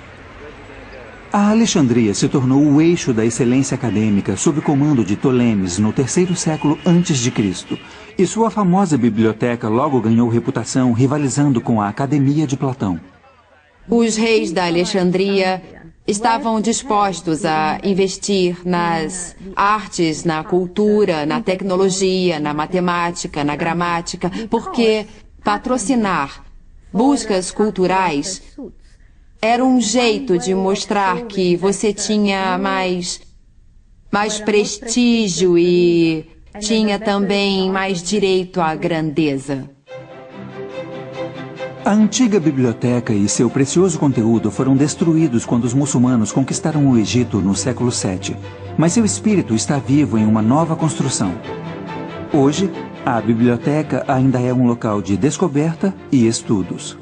A Alexandria se tornou o eixo da excelência acadêmica sob o comando de Ptolemes no 3º século a.C., e sua famosa biblioteca logo ganhou reputação rivalizando com a Academia de Platão. Os reis da Alexandria estavam dispostos a investir nas artes, na cultura, na tecnologia, na matemática, na gramática, porque patrocinar buscas culturais era um jeito de mostrar que você tinha mais prestígio e tinha também mais direito à grandeza. A antiga biblioteca e seu precioso conteúdo foram destruídos quando os muçulmanos conquistaram o Egito no século VII, mas seu espírito está vivo em uma nova construção. Hoje, a biblioteca ainda é um local de descoberta e estudos.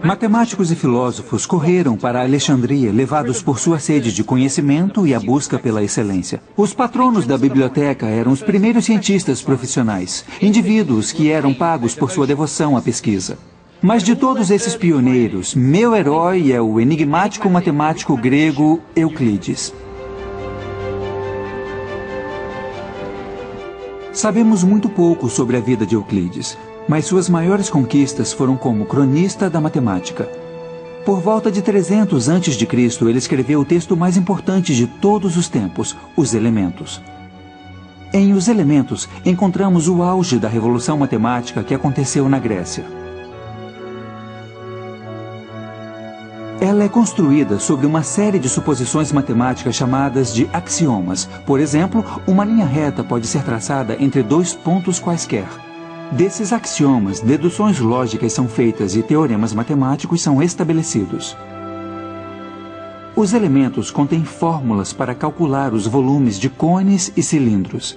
Matemáticos e filósofos correram para Alexandria, levados por sua sede de conhecimento e a busca pela excelência. Os patronos da biblioteca eram os primeiros cientistas profissionais, indivíduos que eram pagos por sua devoção à pesquisa. Mas de todos esses pioneiros, meu herói é o enigmático matemático grego Euclides. Sabemos muito pouco sobre a vida de Euclides, mas suas maiores conquistas foram como cronista da matemática. Por volta de 300 a.C., ele escreveu o texto mais importante de todos os tempos, Os Elementos. Em Os Elementos, encontramos o auge da revolução matemática que aconteceu na Grécia. construída sobre uma série de suposições matemáticas chamadas de axiomas. Por exemplo, uma linha reta pode ser traçada entre dois pontos quaisquer. Desses axiomas, deduções lógicas são feitas e teoremas matemáticos são estabelecidos. Os elementos contêm fórmulas para calcular os volumes de cones e cilindros,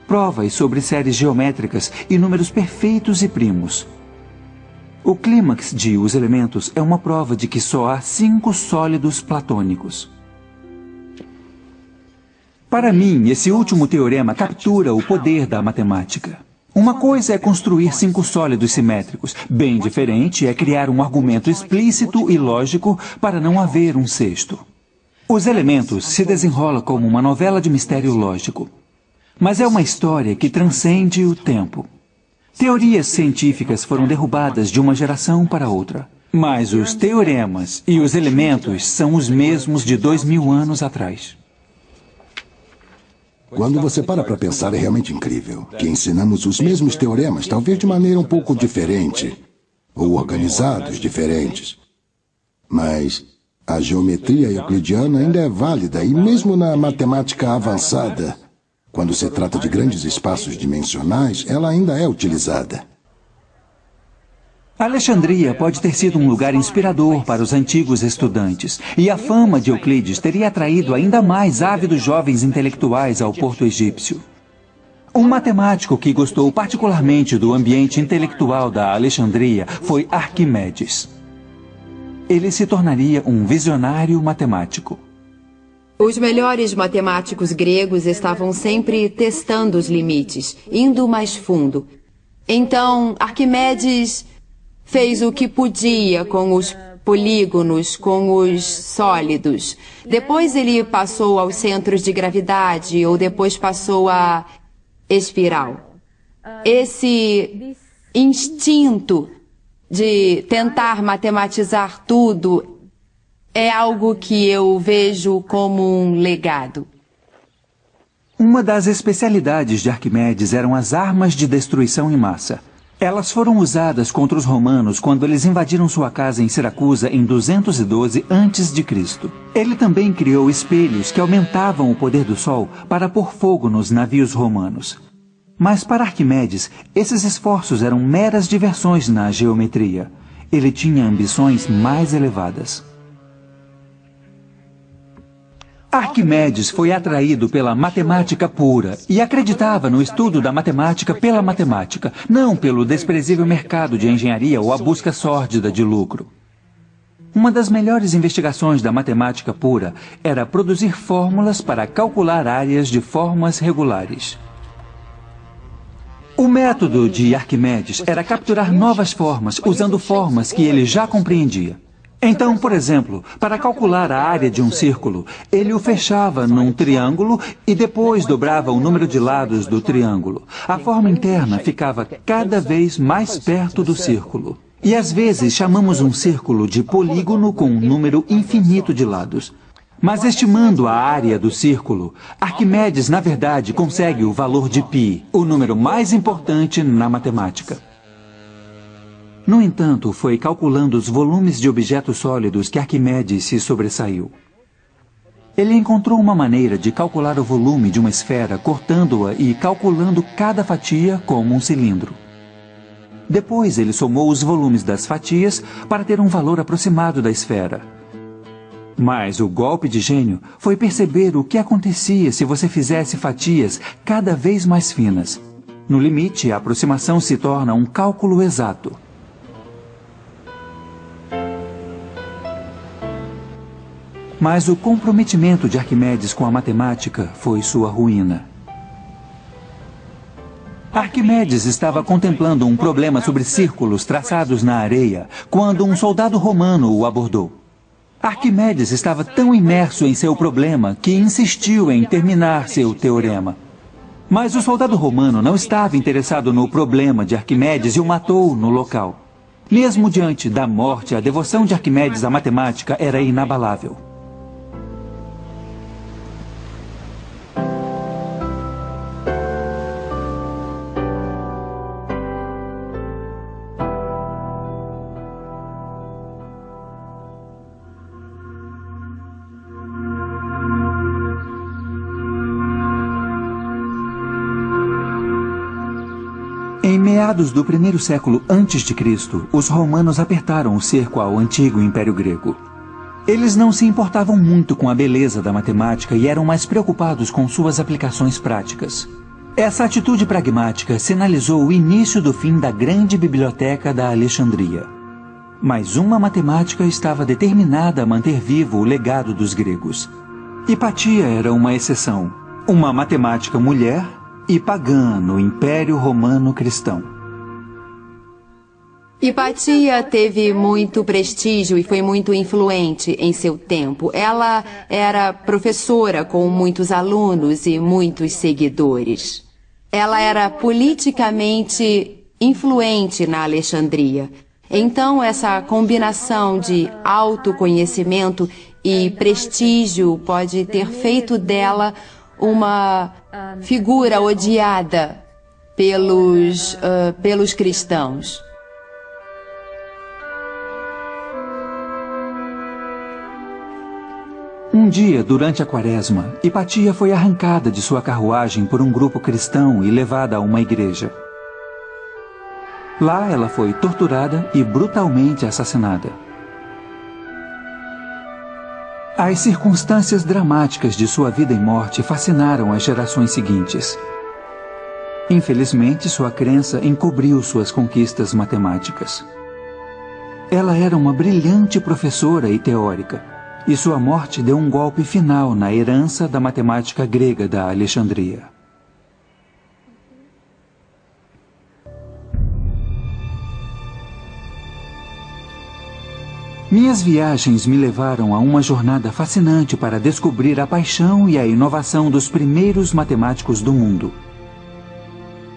provas sobre séries geométricas e números perfeitos e primos. O clímax de Os Elementos é uma prova de que só há 5 sólidos platônicos. Para mim, esse último teorema captura o poder da matemática. Uma coisa é construir 5 sólidos simétricos. Bem diferente é criar um argumento explícito e lógico para não haver um sexto. Os Elementos se desenrola como uma novela de mistério lógico. Mas é uma história que transcende o tempo. Teorias científicas foram derrubadas de uma geração para outra. Mas os teoremas e os elementos são os mesmos de 2000 anos atrás. Quando você para pensar, é realmente incrível que ensinamos os mesmos teoremas, talvez de maneira um pouco diferente, ou organizados diferentes. Mas a geometria euclidiana ainda é válida, e mesmo na matemática avançada, quando se trata de grandes espaços dimensionais, ela ainda é utilizada. Alexandria pode ter sido um lugar inspirador para os antigos estudantes, e a fama de Euclides teria atraído ainda mais ávidos jovens intelectuais ao porto egípcio. Um matemático que gostou particularmente do ambiente intelectual da Alexandria foi Arquimedes. Ele se tornaria um visionário matemático. Os melhores matemáticos gregos estavam sempre testando os limites, indo mais fundo. Então, Arquimedes fez o que podia com os polígonos, com os sólidos. Depois ele passou aos centros de gravidade, ou depois passou à espiral. Esse instinto de tentar matematizar tudo é algo que eu vejo como um legado. Uma das especialidades de Arquimedes eram as armas de destruição em massa. Elas foram usadas contra os romanos quando eles invadiram sua casa em Siracusa em 212 a.C. Ele também criou espelhos que aumentavam o poder do sol para pôr fogo nos navios romanos. Mas para Arquimedes, esses esforços eram meras diversões na geometria. Ele tinha ambições mais elevadas. Arquimedes foi atraído pela matemática pura e acreditava no estudo da matemática pela matemática, não pelo desprezível mercado de engenharia ou a busca sórdida de lucro. Uma das melhores investigações da matemática pura era produzir fórmulas para calcular áreas de formas regulares. O método de Arquimedes era capturar novas formas usando formas que ele já compreendia. Então, por exemplo, para calcular a área de um círculo, ele o fechava num triângulo e depois dobrava o número de lados do triângulo. A forma interna ficava cada vez mais perto do círculo. E às vezes chamamos um círculo de polígono com um número infinito de lados. Mas estimando a área do círculo, Arquimedes, na verdade, consegue o valor de π, o número mais importante na matemática. No entanto, foi calculando os volumes de objetos sólidos que Arquimedes se sobressaiu. Ele encontrou uma maneira de calcular o volume de uma esfera cortando-a e calculando cada fatia como um cilindro. Depois ele somou os volumes das fatias para ter um valor aproximado da esfera. Mas o golpe de gênio foi perceber o que acontecia se você fizesse fatias cada vez mais finas. No limite, a aproximação se torna um cálculo exato. Mas o comprometimento de Arquimedes com a matemática foi sua ruína. Arquimedes estava contemplando um problema sobre círculos traçados na areia quando um soldado romano o abordou. Arquimedes estava tão imerso em seu problema que insistiu em terminar seu teorema. Mas o soldado romano não estava interessado no problema de Arquimedes e o matou no local. Mesmo diante da morte, a devoção de Arquimedes à matemática era inabalável. meados do primeiro século a.C., os romanos apertaram o cerco ao antigo Império Grego. Eles não se importavam muito com a beleza da matemática e eram mais preocupados com suas aplicações práticas. Essa atitude pragmática sinalizou o início do fim da grande biblioteca da Alexandria. Mas uma matemática estava determinada a manter vivo o legado dos gregos. Hipatia era uma exceção, uma matemática mulher e pagã no Império Romano Cristão. Hipatia teve muito prestígio e foi muito influente em seu tempo. Ela era professora com muitos alunos e muitos seguidores. Ela era politicamente influente na Alexandria. Então, essa combinação de autoconhecimento e prestígio pode ter feito dela uma figura odiada pelos cristãos. Um dia, durante a Quaresma, Hipatia foi arrancada de sua carruagem por um grupo cristão e levada a uma igreja. Lá ela foi torturada e brutalmente assassinada. As circunstâncias dramáticas de sua vida e morte fascinaram as gerações seguintes. Infelizmente, sua crença encobriu suas conquistas matemáticas. Ela era uma brilhante professora e teórica, e sua morte deu um golpe final na herança da matemática grega da Alexandria. Minhas viagens me levaram a uma jornada fascinante para descobrir a paixão e a inovação dos primeiros matemáticos do mundo.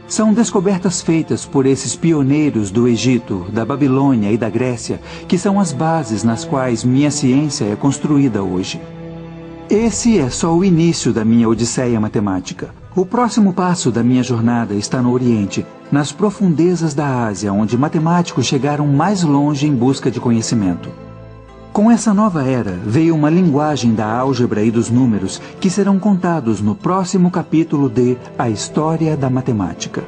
São descobertas feitas por esses pioneiros do Egito, da Babilônia e da Grécia, que são as bases nas quais minha ciência é construída hoje. Esse é só o início da minha odisseia matemática. O próximo passo da minha jornada está no Oriente, nas profundezas da Ásia, onde matemáticos chegaram mais longe em busca de conhecimento. Com essa nova era, veio uma linguagem da álgebra e dos números que serão contados no próximo capítulo de A História da Matemática.